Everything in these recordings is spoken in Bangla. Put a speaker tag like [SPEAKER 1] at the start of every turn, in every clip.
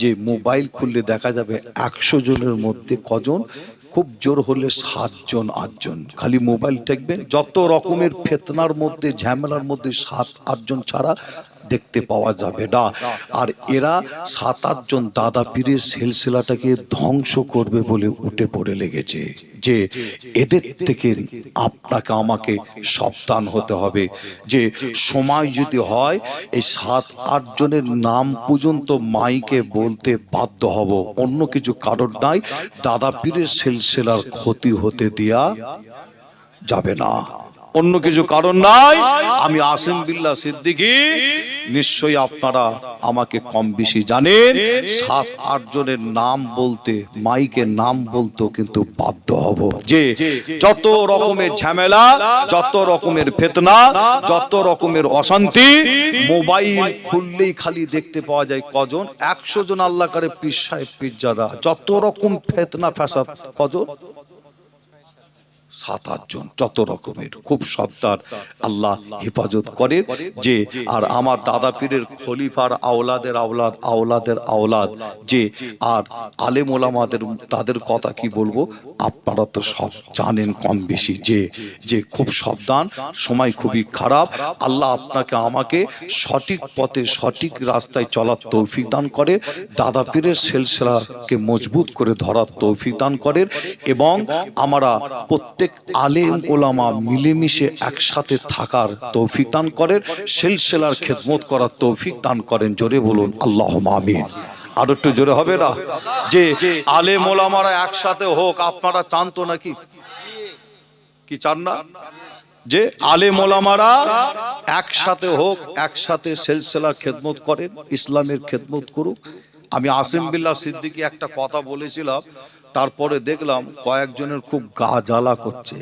[SPEAKER 1] যে মোবাইল খুললে দেখা যাবে 100 জনের মধ্যে কজন, খুব জোর হলে 7 জন 8 জন খালি মোবাইল দেখবেন। যত রকমের ফিতনার মধ্যে ঝামেলার মধ্যে 7-8 জন ছাড়া দেখতে পাওয়া যাবে না। আর এরা 7-8 জন দাদা পীরের সিলসিলাটাকে ধ্বংস করবে বলে উঠে পড়ে লেগেছে। যে এদের থেকে আপনাকে আমাকে সাবধান হতে হবে। যে সময় যদি হয় এই 7-8 জনের নাম পর্যন্ত মাইকে বলতে বাধ্য হব, অন্য কিছু কারণ নাই। দাদা পীরের সিলসিলার ক্ষতি হতে দেয়া যাবে না, অন্য কিছু কারণ নাই। আমি আসিম বিল্লাহ সিদ্দিকী, নিশ্চয়ই আপনারা আমাকে কম বেশি জানেন। 7-8 জনের নাম বলতে, মাইকে নাম বলতে কিন্তু বাধ্য হব। যে যত রকমের ঝামেলা, যত রকমের ফিতনা, যত রকমের অশান্তি, মোবাইল খুললেই খালি দেখতে পাওয়া যায় কজন, 100 জন আল্লাহ করে পীর সাহেব পীরজাদা, যত রকম ফিতনা ফাসাদ কজন, 7-8 জন, যত রকমের। খুব সাবধান, আল্লাহ হেফাজত করে। যে আর আমার দাদা পীরের খলিফার আওলাদের আওলাদ, আওলাদের আওলাদ, যে আর আলেম ওলামাদের, তাদের কথা কি বলবো, আপনারা তো সব জানেন কম বেশি। যে যে খুব সাবধান, সময় খুবই খারাপ। আল্লাহ আপনাকে আমাকে সঠিক পথে সঠিক রাস্তায় চলার তৌফিক দান করে, দাদা পীরের সিলসিলাকে মজবুত করে ধরার তৌফিক দান করেন, এবং আমরা প্রত্যেক আলেম ওলামা মিলেমিশে একসাথে থাকার তৌফিক দান করেন, সিলসিলার খেদমত করার তৌফিক দান করেন। জোরে বলুন আল্লাহুম্মা আমিন। আর একটু জোরে হবে না? যে আলেম ওলামারা একসাথে হোক, আপনারা চান তো নাকি? কি চান না? যে আলেম ওলামারা একসাথে হোক, একসাথে সিলসিলার খেদমত করেন, ইসলামের খেদমত করুক। আমি আসিম বিল্লাহ সিদ্দিকী একটা কথা বলেছিলাম, তারপরে দেখলাম কয়েকজনের খুব গা জ্বালা করছে।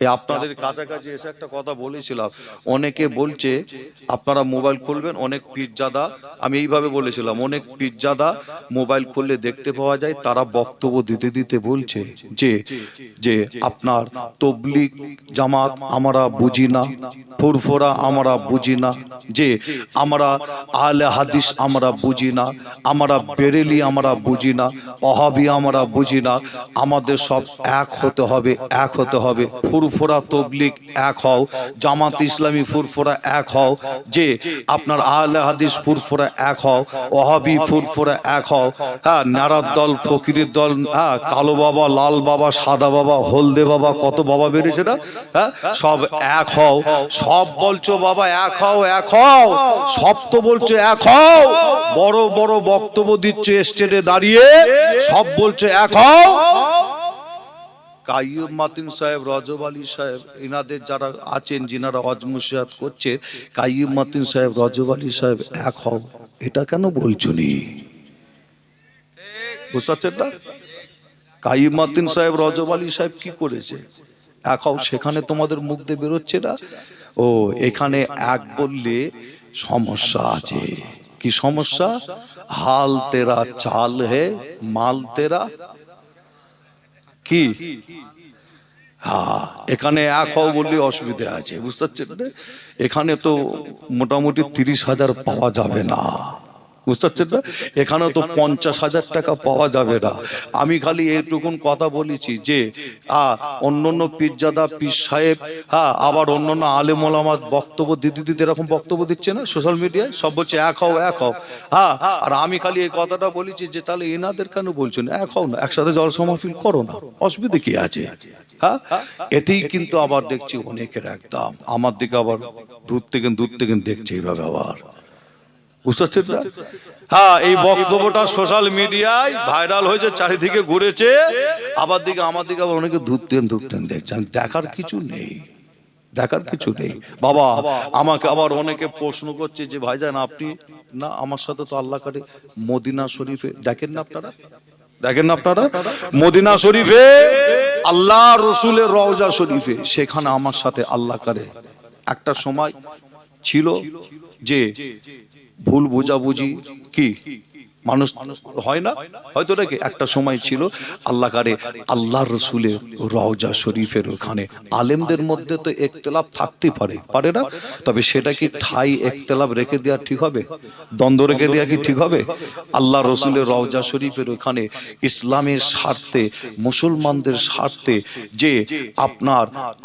[SPEAKER 1] আপনাদের কাছাকাছি এসে একটা কথা বলেছিলাম, অনেকে বলছে আপনারা মোবাইল খুলবেন, অনেক পীরজাদা, আমি এইভাবে বলেছিলাম, অনেক পীরজাদা মোবাইল খুললে দেখতে পাওয়া যায়, তারা বক্তব্য দিতে দিতে বলছে যে যে আপনার তবলিগ জামাত আমরা বুঝি না, ফুরফুরা আমরা বুঝি না, যে আমরা আহলে হাদিস আমরা বুঝি না, আমরা বেরেলি আমরা বুঝি না, ওয়াহাবি আমরা বুঝি না, আমাদের সব এক হতে হবে, এক হতে হবে। ফুরফুরা তবলিগ এক হও, জামাত ইসলামী ফুরফুরা এক হও, যে আপনার আহলে হাদিস ফুরফুরা এক হও, ওয়াহাবি ফুরফুরা এক হও। হ্যাঁ, নারার দল, ফকিরের দল, হ্যাঁ, কালো বাবা, লাল বাবা, সাদা বাবা, হলদে বাবা, কত বাবা বেরিয়েছে না, হ্যাঁ, সব এক হও। সব বলছো বাবা এক হও, এক হও, সব তো বলছো এক হও, বড় বড় বক্তব্য দিচ্ছে স্টেজে দাঁড়িয়ে, সব বলছে এক হও। কাইয়ুম মাতিন সাহেব, রজব আলী সাহেব, ইনাদের যারা আছেন, যিনারা অজমুশিয়াত করছে, কাইয়ুম মাতিন সাহেব, রজব আলী সাহেব এক হও, এটা কেন বলছো নি? বুঝতে পারছেন না? কাইয়ুম মাতিন সাহেব, রজব আলী সাহেব কি করেছে? এক হও, সেখানে তোমাদের মুখ দিয়ে বেরোচ্ছে না। ও, এখানে এক বললে সমস্যা আছে। কি সমস্যা? হাল তেরা চাল হে, মাল তেরা কি? হ্যাঁ, এখানে এক হও বললে অসুবিধা আছে, বুঝতে পারছেন? এখানে তো মোটামুটি 30,000 পাওয়া যাবে না, বুঝতে পারছেন না? এখানে তো 50,000 টাকা পাওয়া যাবে না। আমি খালি এইটুকুন কথা বলেছি যে অন্য পীরজাদা, পীর সাহেব, হ্যাঁ, আবার অন্য আলেম ওলামার বক্তব্য দিতে দিতে এরকম বক্তব্য দিচ্ছে না সোশ্যাল মিডিয়ায়, সব বলছে এক হও, এক হও। হ্যাঁ, আর আমি খালি এই কথাটা বলেছি যে তাহলে এনাদের কেন বলছেন এক হও না, একসাথে জলসা মাহফিল করো না, অসুবিধা কি আছে? হ্যাঁ, এতেই কিন্তু আবার দেখছি অনেকের একদম আমার দিকে আবার দূর থেকে দেখছে এইভাবে আবার, বুঝতে পারছেন না? হ্যাঁ, এই বক্তব্যটা সোশ্যাল মিডিয়ায় ভাইরাল হয়েছে, চারিদিকে ঘুরেছে, আবার দিকে আমার দিকে আবার অনেকে ধুরতেন দেখছেন। দেখার কিছু নেই, দেখার কিছু নেই বাবা। আমাকে আবার অনেকে প্রশ্ন করছে যে ভাইজান আপনি না আমার সাথে তো আল্লাহ করে মদিনা শরীফে দেখেন না আপনারা, দেখেন না আপনারা মদিনা শরীফে আল্লাহ রসুলের রওজা শরীফে, সেখানে আমার সাথে আল্লাহ করে একটা সময় ছিল যে ভুল বোঝাবুঝি কি মানুষ হয় না হয়তো নাকি একটা সময় ছিল আল্লাহ কারে আল্লাহর রসুলের রওজা শরীফের ওখানে আলেমদের মধ্যে তো ইখতিলাফ থাকতেই পারে না, তবে সেটা কি ঠাই ইখতিলাফ রেখে দেওয়া ঠিক হবে? দ্বন্দ্ব রেখে দেওয়া কি ঠিক হবে? আল্লাহ রসুলের রওজা শরীফের ওখানে ইসলামের স্বার্থে, মুসলমানদের স্বার্থে, যে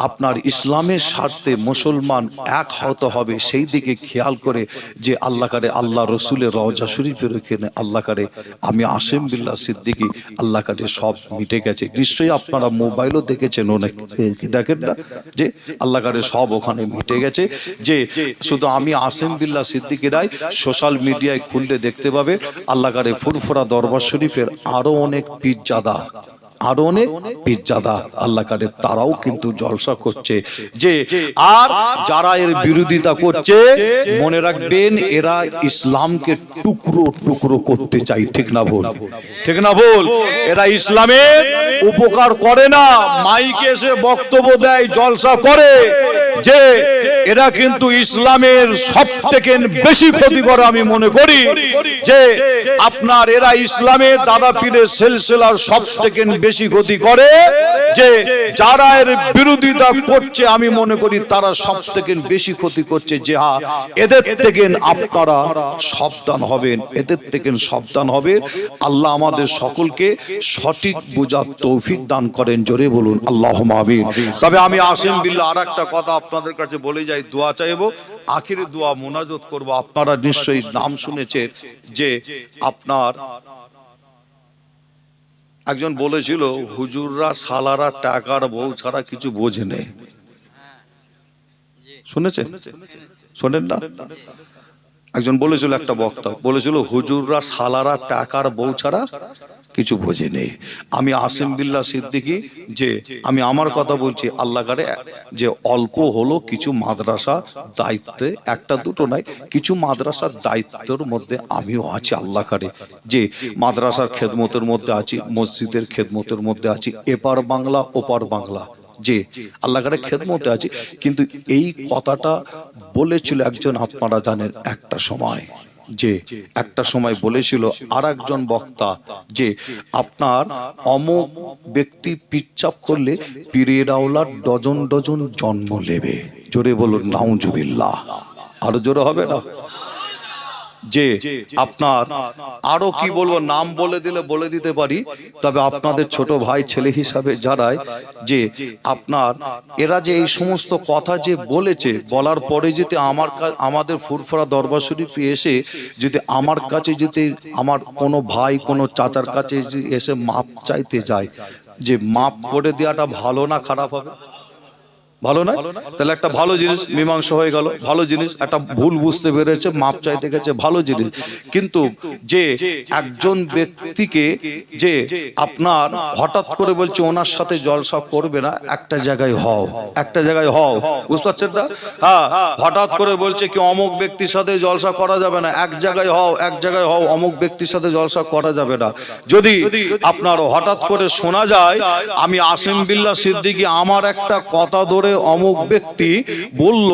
[SPEAKER 1] আপনার ইসলামের স্বার্থে মুসলমান এক হতে হবে, সেই দিকে খেয়াল করে যে আল্লাহ কারে আল্লাহ রসুলের রওজা শরীফের ওখানে আল্লাহ কারে আমি আসিম বিল্লাহ সিদ্দিকী আল্লাহ কারে সব মিটে গেছে। নিশ্চয়ই আপনারা মোবাইলও দেখেছেন, অনেক দেখেন না যে আল্লাহ কারে সব ওখানে মিটে গেছে। যে শুধু আমি আসিম বিল্লাহ সিদ্দিকী রায় সোশ্যাল মিডিয়ায় খুললে দেখতে পাবে আল্লাহ কারে ফুরফুরা দরবার শরীফের আরো অনেক পীরজাদা, আরো অনেক পীরজাদা আল্লাহ কারে তারাও কিন্তু জলসা করছে। যে আর যারা এর বিরোধিতা করছে মনে রাখবেন এরা ইসলামকে টুকরো টুকরো করতে চাই, ঠিক না ভুল? ঠিক না ভুল? এরা ইসলামের উপকার করে না, মাইকে এসে বক্তব্য দেয়, জলসা করে, যে এরা কিন্তু ইসলামের সবথেকে বেশি ক্ষতি করে আমি মনে করি। যে আপনার এরা ইসলামের দাদা পীরের সিলসিলার সবথেকে বেশি ক্ষতি করে। যে যারা এর বিরোধিতা করছে আমি মনে করি তারা সবথেকে বেশি ক্ষতি করছে। যে হ্যাঁ, এদের থেকে আপনারা সাবধান হবেন, এদের থেকে সাবধান হবেন। আল্লাহ আমাদের সকলকে সঠিক বোঝার তৌফিক দান করেন, জোরে বলুন আল্লাহুম্মা আমিন। তবে আমি আসিম বিল্লাহ আর একটা কথা আপনাদের কাছে বলে যাই, দোয়া চাইবো, আখিরে দোয়া মোনাজাত করব। আপনারা নিশ্চয়ই নাম শুনেছেন যে আপনার একজন বলেছিল হুজুররা সালারা টাকার বউ ছাড়া কিছু বোঝে নেই। শুনেছেন? শোনেন না? একজন বলেছিল, একটা বক্তা বলেছিল হুজুররা সালারা টাকার বউ ছাড়া কিছু বোঝে নেই। আমি আসিম বিল্লাহ সিদ্দিকী, যে আমি আমার কথা বলছি, আল্লাহ কারে যে অল্প হলো কিছু মাদ্রাসা দায়িত্বে, একটা দুটো নাই, কিছু মাদ্রাসার দায়িত্বের মধ্যে আমিও আছি আল্লাহ কারে। যে মাদ্রাসার খেদমতের মধ্যে আছি, মসজিদের খেদমতের মধ্যে আছি, এপার বাংলা ওপার বাংলা, যে আল্লাহ কারে খেদমতে আছি। কিন্তু এই কথাটা বলেছিল একজন, আপনারা জানেন একটা সময়, যে একটা সময় বলেছিল আর একজন বক্তা, যে আপনার অমুক ব্যক্তি পিচ্চাপ করলে পীরের আওলাদ ডজন ডজন জন্ম নেবে। জোরে বলুন নাউজুবিল্লাহ। আরো জোরে হবে না? যে আপনার আরো কি বলবো, নাম বলে দিলে বলে দিতে পারি, তবে আপনাদের ছোট ভাই ছেলে হিসাবে যারাই, যে আপনার এরা যে এই সমস্ত কথা যে বলেছে, বলার পরে যদি আমাদের ফুরফুরা দরবার শরীফে এসে যদি আমার কাছে যদি আমার কোনো ভাই কোনো চাচার কাছে এসে মাপ চাইতে যায়, যে মাপ করে দেওয়াটা ভালো না খারাপ হবে? ভালো না? তাহলে একটা ভালো জিনিস মীমাংসা হয়ে গেল, ভালো জিনিস, একটা ভুল বুঝতে পেরেছে, মাপ চাইতে গেছে, ভালো জিনিস। কিন্তু যে একজন ব্যক্তিকে যে আপনার হঠাৎ করে বলছে ওনার সাথে জলসা করবে না, একটা জায়গায় হও, একটা জায়গায় হও, বুঝতে পারছেন না? হ্যাঁ, হঠাৎ করে বলছে কি অমুক ব্যক্তির সাথে জলসা করা যাবে না, এক জায়গায় হও, এক জায়গায় হও, অমুক ব্যক্তির সাথে জলসা করা যাবে না। যদি আপনার হঠাৎ করে শোনা যায় আমি আসিম বিল্লাহ সিদ্দিকী আমার একটা কথা ধরে অমুক ব্যক্তি বলল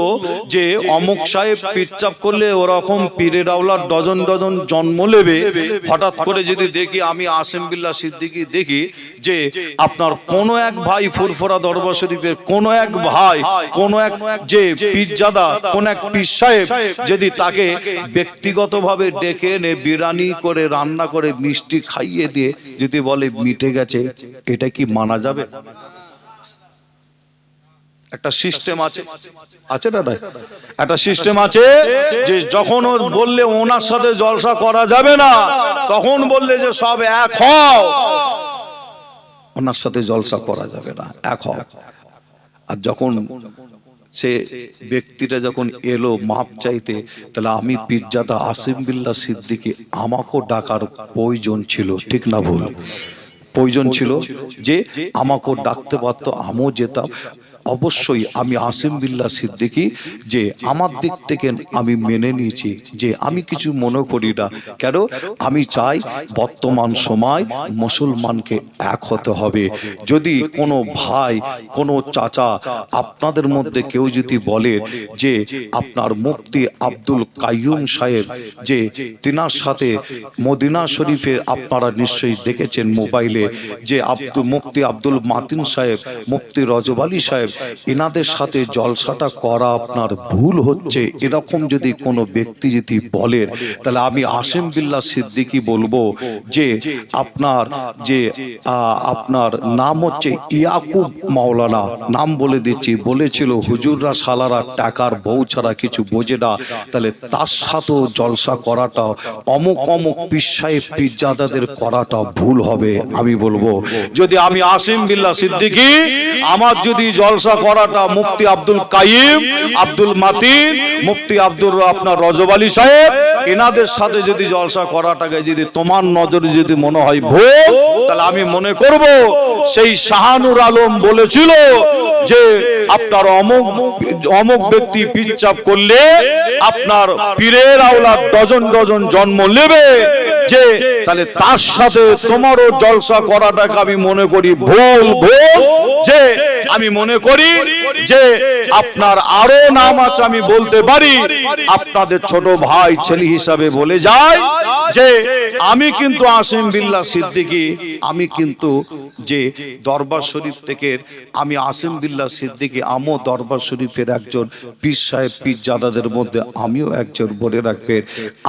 [SPEAKER 1] যে অমুক সাহেব পিচ্চাপ করলে ওরকম পীরের আওলাদ ডজন ডজন জন্ম নেবে, হঠাৎ করে যদি দেখি আমি আসিম বিল্লাহ সিদ্দিকী দেখি যে আপনার কোন এক ভাই ফুরফুরা দরবার শরীফের কোন এক ভাই, কোন এক যে পীরজাদা, কোন এক পীর সাহেব যদি তাকে ব্যক্তিগতভাবে ডেকে এনে বিরিয়ানি করে রান্না করে মিষ্টি খাইয়ে দিয়ে যদি বলে মিটে গেছে, এটা কি মানা যাবে? একটা সিস্টেম আছে, আছে না? একটা সিস্টেম আছে যে যখন ও বললে ওনার সাথে জলসা করা যাবে না, তখন বললে যে সব এক হও, ওনার সাথে জলসা করা যাবে না, এক হও। আর যখন সে ব্যক্তিটা যখন এলো মাপ চাইতে, তাহলে আমি পীরজাদা আসিম বিল্লাহ সিদ্দিকী আমাকেও ডাকার প্রয়োজন ছিল, ঠিক না ভুল? প্রয়োজন ছিল যে আমাকেও ডাকতে পারতো, আমিও যেতাম। অবশ্যই আমি আসিম বিল্লাহ সিদ্দিকী যে আমার দিক থেকে আমি মেনে নিয়েছি যে আমি কিছু মনে করি না। কেন? আমি চাই বর্তমান সময় মুসলমানকে এক হতে হবে। যদি কোনো ভাই, কোনো চাচা আপনাদের মধ্যে কেউ যদি বলে যে আপনার মুফতি আব্দুল কাইয়ুম সাহেব, যে তিনার সাথে মদিনা শরীফে আপনারা নিশ্চয়ই দেখেছেন মোবাইলে, যে মুফতি আব্দুল মাতিন সাহেব, মুফতি রজব আলী সাহেব, এনাদের সাথে জলসাটা করা আপনার ভুল হচ্ছে, এরকম যদি কোনো ব্যক্তি যদি বলেন, তাহলে আমি আসিম বিল্লাহ সিদ্দিকী বলবো যে আপনার যে আপনার নাম হচ্ছে ইয়াকুব মাওলানা, নাম বলে দিচ্ছি, বলেছিল হুজুররা শালারা টাকার বউ ছাড়া কিছু বোঝে না, তাহলে তার সাথেও জলসা করাটা, অমুক অমুক পীর সাহেব পীরজাদাদের করাটা ভুল হবে। আমি বলবো যদি আমি আসিম বিল্লাহ সিদ্দিকী, আমার যদি জলসা করাটা মুফতি আব্দুল কাইয়ুম, আব্দুল মাতিন, মুফতি আব্দুল আপনার রজব আলী সাহেব, এনাদের সাথে যদি জলসা করাটাকে যদি তোমার নজরে যদি মনে হয় ভুল, তাহলে আমি মনে করব সেই শাহানুর আলম বলেছিল যে আপনার অমুক ব্যক্তি পিচ্চাপ করলে আপনার পীরের আওলাদ ডজন ডজন জন্ম নেবে, যে তাহলে তার সাথে তোমারও জলসা করাটাকে আমি মনে করি ভুল। যে আমি মনে করি যে আপনার আরো নাম আছে, আমি বলতে পারি, আপনাদের ছোট ভাই ছেলে হিসাবে বলে যায় যে আমি কিন্তু আসিম বিল্লাহ সিদ্দিকী, আমি কিন্তু যে দরবার শরীফ থেকে আমি আসিম বিল্লাহ সিদ্দিকী, আমিও দরবার শরীফের একজন পীর সাহেব পীরজাদাদের মধ্যে আমিও একজন, বলে রাখবেন।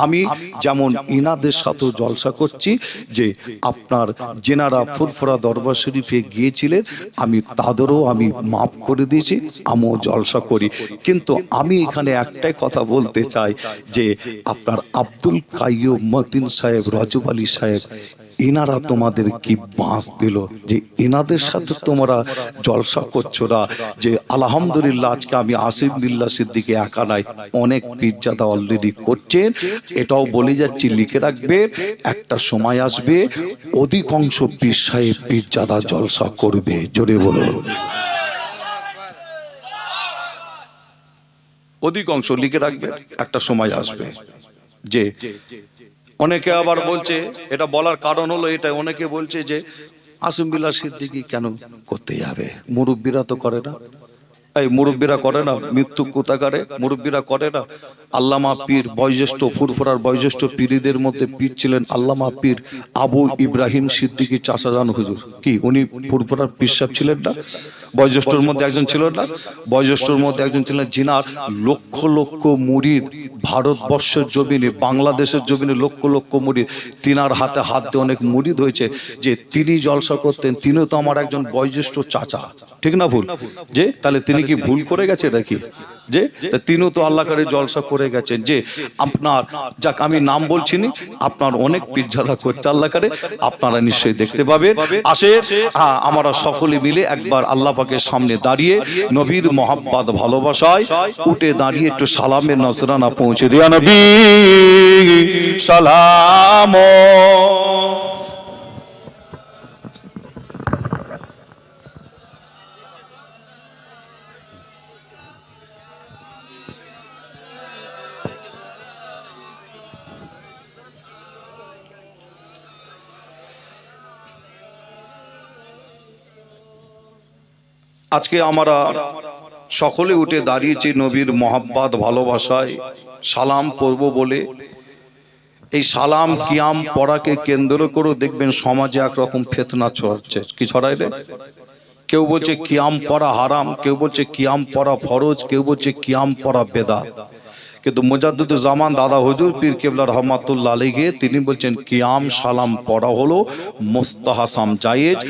[SPEAKER 1] আমি যেমন ইনাদের সাথে জলসা করছি, যে আপনার যেনারা ফুরফুরা দরবার শরীফে গিয়েছিলেন আমি তাদেরও আমি মাফ করে দিয়েছি, আমিও জলসা করি। কিন্তু আমি এখানে একটাই কথা বলতে চাই যে আপনার আব্দুল কাইয়ুম মতিন সাহেব, রজব আলী সাহেব, এনারা তোমাদের কি বাঁশ দিল যে এনাদের সাথে তোমরা জলসা করছো না? যে আলহামদুলিল্লাহ আজকে আমি আসিম বিল্লাহ সিদ্দিকী একা নাই, অনেক পীরজাদা অলরেডি করছেন। এটাও বলে যাচ্ছি, লিখে রাখবে, একটা সময় আসবে অধিকাংশ পীর সাহেব পীরজাদা জলসা করবে। জোরে বলো অধিকাংশ, লিখে রাখবে, একটা সময় আসবে। যে অনেকে আবার বলছে, এটা বলার কারণ হলো এটা, অনেকে বলছে যে আসিম বিল্লাহ সিদ্দিকী কেন করতে যাবে, মুরব্বীরা তো করে না। এই মুরব্বীরা করে না, মৃত্যু কোথাকারে মুরব্বীরা করে না। আল্লামা পীর বয়োজ্যেষ্ঠ, ফুরফুরার বয়োজ্যেষ্ঠ পীরদের মধ্যে পীর ছিলেন আল্লামা পীর আবু ইব্রাহিম সিদ্দিকী চাচাজান হুজুর। কি উনি ফুরফুরার পীর সাহেব ছিলেন না? বয়োজ্যেষ্ঠর মধ্যে একজন ছিল না? বয়োজ্যেষ্ঠর মধ্যে একজন ছিলেন যিনার লক্ষ লক্ষ মুরিদ ভারতবর্ষের জমিনে, বাংলাদেশের জমিনে লক্ষ লক্ষ মুরিদ, তিনার হাতে হাত দিয়ে অনেক মুরিদ হয়েছে। যে তিনি জলসা করতেন, তিনিও তো আমার একজন বয়োজ্যেষ্ঠ চাচা, ঠিক না ভুল? যে তাহলে তিনি কি ভুল করে গেছে নাকি? যে তিনিও তো আল্লাহ করে জলসা করে গেছেন। যে আপনার যাক আমি নাম বলছি না, আপনার অনেক পীরজাদা করতে আল্লাহ করে, আপনারা নিশ্চয়ই দেখতে পাবেন। আসে আমরা সকলে মিলে একবার আল্লাহ পাকের সামনে দাঁড়িয়ে নবীর মহাব্বত ভালোবাসায় উঠে দাঁড়িয়ে একটু সালামের নজরানা পৌঁছে দেয়া নবী সালাম। আজকে আমরা সকলে উঠে দাঁড়িয়েছি নবীর মহাব্বত ভালোবাসায় সালাম পড়ব বলে। এই সালাম কিয়াম পড়াকে কেন্দ্র করে দেখবেন সমাজে একরকম ফিতনা ছড়াচ্ছে। কি ছড়ায় রে? কেউ বলছে কিয়াম পড়া হারাম, কেউ বলছে কিয়াম পড়া ফরজ, কেউ বলছে কিয়াম পড়া বেদাত। কিন্তু মুজাদ্দিদুল জামান দাদা হুজুর পীর কেবলা রহমাতুল্লাহ আলাইহি তিনি বলছেন কিয়াম সালাম পড়া হলো মুস্তাহাসাম জায়েজ।